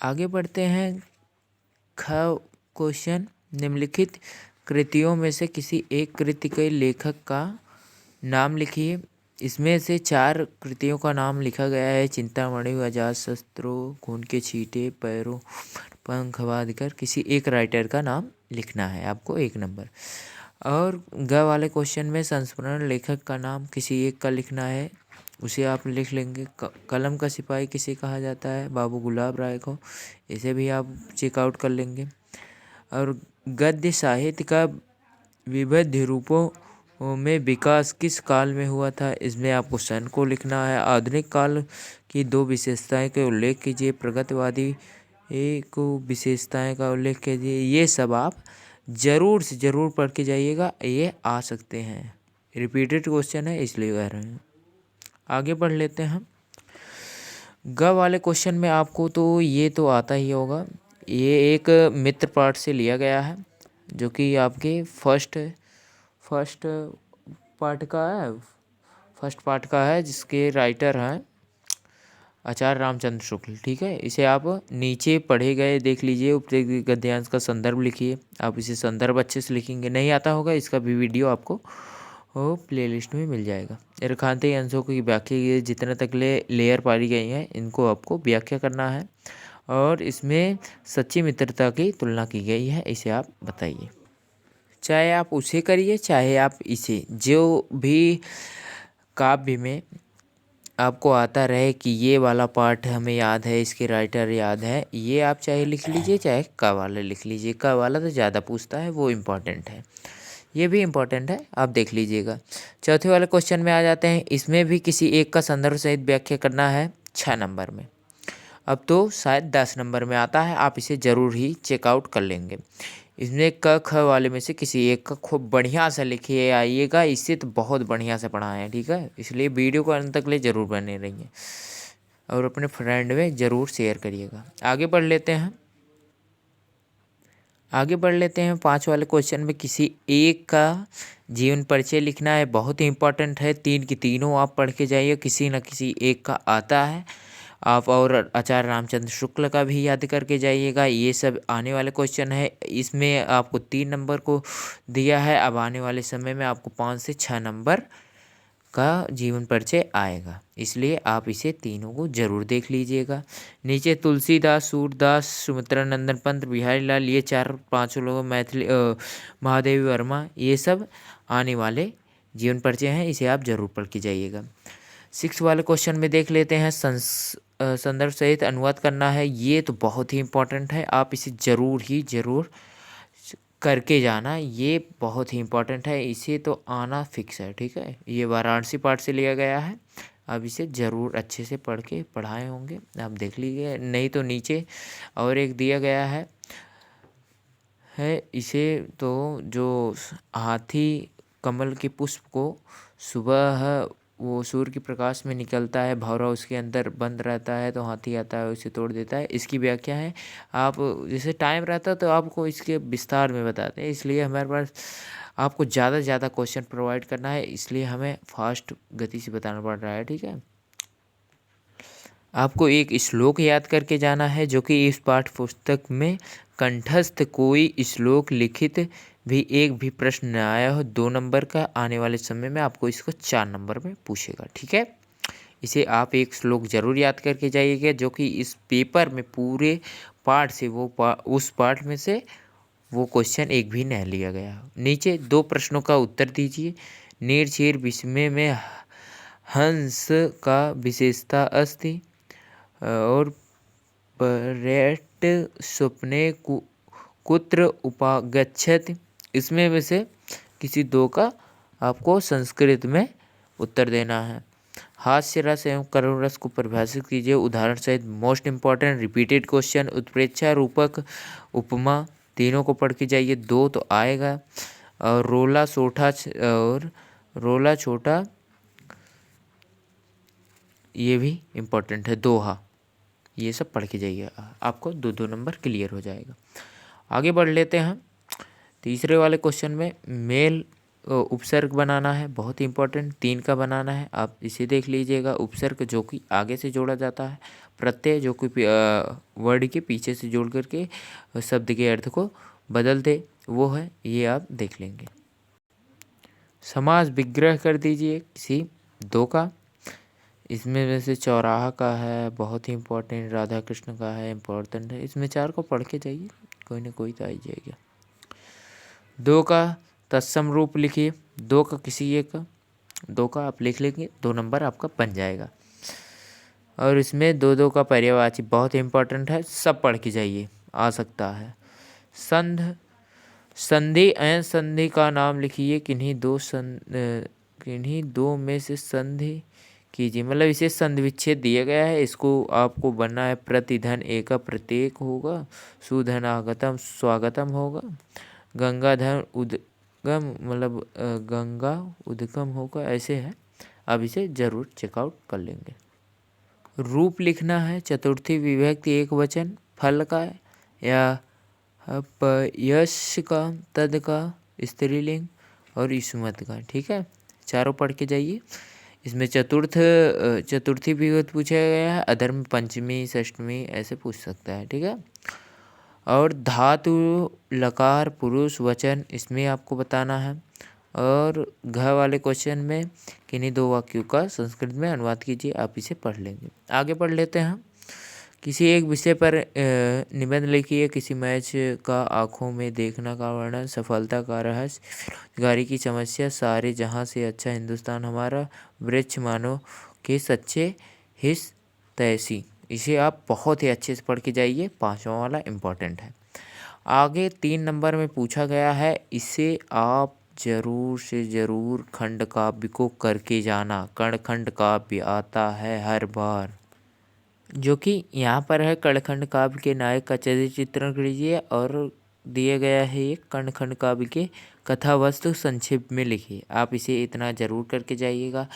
आगे बढ़ते हैं। ख क्वेश्चन, निम्नलिखित कृतियों में से किसी एक कृति के लेखक का नाम लिखिए। इसमें से 4 कृतियों का नाम लिखा गया है। चिंतामणि, अजातशत्रु, खून के छींटे, पैरों पर पंख बांध कर। किसी एक राइटर का नाम लिखना है आपको 1 नंबर। और ग वाले क्वेश्चन में संस्मरण लेखक का नाम किसी एक का लिखना है, उसे आप लिख लेंगे। कलम का सिपाही किसे कहा जाता है? बाबू गुलाब राय को। इसे भी आप चेकआउट कर लेंगे। और गद्य साहित्य का विविध रूपों में विकास किस काल में हुआ था? इसमें आपको सन को लिखना है। आधुनिक काल की 2 विशेषताएं का उल्लेख कीजिए। प्रगतिवादी को विशेषताएं का उल्लेख कीजिए। ये सब आप ज़रूर से ज़रूर पढ़ के जाइएगा, ये आ सकते हैं। रिपीटेड क्वेश्चन है इसलिए कह रहे हैं। आगे बढ़ लेते हैं। ग वाले क्वेश्चन में आपको तो ये तो आता ही होगा। ये एक मित्र पाठ से लिया गया है, जो कि आपके फर्स्ट पार्ट का है, जिसके राइटर हैं आचार्य रामचंद्र शुक्ल। ठीक है, इसे आप नीचे पढ़े गए देख लीजिए। उपयुक्त गद्यांश का संदर्भ लिखिए। आप इसे संदर्भ अच्छे से लिखेंगे। नहीं आता होगा, इसका भी वीडियो आपको प्लेलिस्ट में मिल जाएगा। रेखांतिक अंशों की व्याख्या की, जितने तक लेयर पारी गई हैं इनको आपको व्याख्या करना है। और इसमें सच्ची मित्रता की तुलना की गई है, इसे आप बताइए। चाहे आप उसे करिए चाहे आप इसे, जो भी काव्य में आपको आता रहे कि ये वाला पार्ट हमें याद है, इसके राइटर याद है, ये आप चाहे लिख लीजिए चाहे क वाला लिख लीजिए। क वाला तो ज़्यादा पूछता है, वो इम्पॉर्टेंट है। ये भी इम्पॉर्टेंट है, आप देख लीजिएगा। चौथे वाले क्वेश्चन में आ जाते हैं। इसमें भी किसी एक का संदर्भ सहित व्याख्या करना है 6 नंबर में। अब तो शायद 10 नंबर में आता है, आप इसे ज़रूर ही चेकआउट कर लेंगे। इसमें क ख वाले में से किसी एक का खूब बढ़िया से लिखिए आइएगा। इससे तो बहुत बढ़िया से पढ़ाएं हैं, ठीक है। इसलिए वीडियो को अंत तक ले ज़रूर बने रहिए और अपने फ्रेंड में ज़रूर शेयर करिएगा। आगे बढ़ लेते हैं। 5 वाले क्वेश्चन में किसी एक का जीवन परिचय लिखना है। बहुत ही इंपॉर्टेंट है। 3 की तीनों आप पढ़ के जाइए, किसी न किसी एक का आता है आप। और आचार्य रामचंद्र शुक्ल का भी याद करके जाइएगा। ये सब आने वाले क्वेश्चन है। इसमें आपको 3 नंबर को दिया है। अब आने वाले समय में आपको 5 से 6 नंबर का जीवन परिचय आएगा, इसलिए आप इसे तीनों को जरूर देख लीजिएगा। नीचे तुलसीदास, सूरदास, सुमित्रा नंदन पंत, बिहारी लाल, ये 4-5 लोग, मैथिली महादेवी वर्मा, ये सब आने वाले जीवन परिचय हैं। इसे आप जरूर पढ़ के जाइएगा। 6 वाले क्वेश्चन में देख लेते हैं। संदर्भ सहित अनुवाद करना है। ये तो बहुत ही इंपॉर्टेंट है, आप इसे ज़रूर करके जाना। ये बहुत ही इंपॉर्टेंट है, इसे तो आना फिक्स है, ठीक है। ये वाराणसी पाठ से लिया गया है। आप इसे ज़रूर अच्छे से पढ़ के पढ़ाए होंगे, आप देख लीजिए। नहीं तो नीचे और एक दिया गया है इसे तो, जो हाथी कमल के पुष्प को सुबह वो सूर्य के प्रकाश में निकलता है, भौरा उसके अंदर बंद रहता है, तो हाथी आता है उसे तोड़ देता है। इसकी व्याख्या है। आप जैसे टाइम रहता है तो आपको इसके विस्तार में बताते हैं, इसलिए हमारे पास आपको ज़्यादा से ज़्यादा क्वेश्चन प्रोवाइड करना है, इसलिए हमें फास्ट गति से बताना पड़ रहा है, ठीक है। आपको एक श्लोक याद करके जाना है, जो कि इस पाठ्य पुस्तक में कंठस्थ कोई श्लोक लिखित भी एक भी प्रश्न न आया हो 2 नंबर का, आने वाले समय में आपको इसको 4 नंबर में पूछेगा, ठीक है। इसे आप एक श्लोक जरूर याद करके जाइएगा, जो कि इस पेपर में पूरे पाठ से उस पाठ में से वो क्वेश्चन एक भी नहीं लिया गया हो। नीचे 2 प्रश्नों का उत्तर दीजिए। निर्चीर विस्मय में हंस का विशेषता अस्ति और पर्यट स्वप्ने कुत्र उपागच्छति। इसमें में से किसी 2 का आपको संस्कृत में उत्तर देना है। हास्य रस एवं करुण रस को परिभाषित कीजिए उदाहरण सहित। मोस्ट इंपॉर्टेंट रिपीटेड क्वेश्चन, उत्प्रेक्षा, रूपक, उपमा, तीनों को पढ़ के जाइए। 2 तो आएगा। और रोला छोटा ये भी इम्पोर्टेंट है। दोहा, ये सब पढ़ के जाइए, आपको 2-2 नंबर क्लियर हो जाएगा। आगे बढ़ लेते हैं। तीसरे वाले क्वेश्चन में मेल उपसर्ग बनाना है, बहुत इंपॉर्टेंट 3 का बनाना है। आप इसे देख लीजिएगा। उपसर्ग जो कि आगे से जोड़ा जाता है, प्रत्यय जो कि वर्ड के पीछे से जोड़ करके शब्द के अर्थ को बदल दे, वो है, ये आप देख लेंगे। समास विग्रह कर दीजिए किसी 2 का। इसमें वैसे चौराहा का है, बहुत ही इंपॉर्टेंट, राधा कृष्ण का है, इंपॉर्टेंट है। इसमें 4 को पढ़ के जाइए, कोई ना कोई तो आ ही जाएगा। 2 का तत्सम रूप लिखिए, 2 का किसी एक का, 2 का आप लिख लेंगे, 2 नंबर आपका बन जाएगा। और इसमें 2-2 का पर्यायवाची बहुत इंपॉर्टेंट है, सब पढ़ के जाइए, आ सकता है। संध, संधि एवं संधि का नाम लिखिए, किन्हीं दो में से संधि कीजिए, मतलब इसे संधि विच्छेद दिया गया है, इसको आपको बनना है। प्रतिधन एक का प्रत्येक होगा, सुधन आगतम स्वागतम होगा, गंगाधर उद्गम मतलब गंगा उद्गम होगा, ऐसे है। अब इसे जरूर चेकआउट कर लेंगे। रूप लिखना है, चतुर्थी विभक्ति एक वचन, फल का या यश का, तद का, स्त्रीलिंग और ईसुमत का, ठीक है। 4 पढ़ के जाइए। इसमें चतुर्थी विभक्ति पूछा गया है, अधर्म पंचमी षष्टमी ऐसे पूछ सकता है, ठीक है। और धातु लकार पुरुष वचन, इसमें आपको बताना है। और घ वाले क्वेश्चन में किन्हीं 2 वाक्यों का संस्कृत में अनुवाद कीजिए, आप इसे पढ़ लेंगे। आगे पढ़ लेते हैं। किसी एक विषय पर निबंध लिखिए, किसी मैच का आंखों में देखना का वर्णन, सफलता का रहस्य, बेरोजगारी की समस्या, सारे जहां से अच्छा हिंदुस्तान हमारा, वृक्ष मानो के सच्चे हिस तैसी। इसे आप बहुत ही अच्छे से पढ़ के जाइए, 5वां वाला इम्पोर्टेंट है। आगे 3 नंबर में पूछा गया है, इसे आप जरूर से ज़रूर खंड काव्य को करके जाना। कणखंड काव्य आता है हर बार, जो कि यहाँ पर है। कणखंड काव्य के नायक का चरित्र चित्रण कीजिए और दिया गया है एक कणखंड काव्य के कथा वस्तु संक्षेप में लिखिए। आप इसे इतना ज़रूर करके जाइएगा।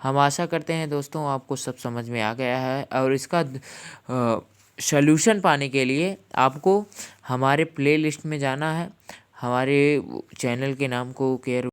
हम आशा करते हैं दोस्तों आपको सब समझ में आ गया है। और इसका सॉल्यूशन पाने के लिए आपको हमारे प्लेलिस्ट में जाना है। हमारे चैनल के नाम को केयर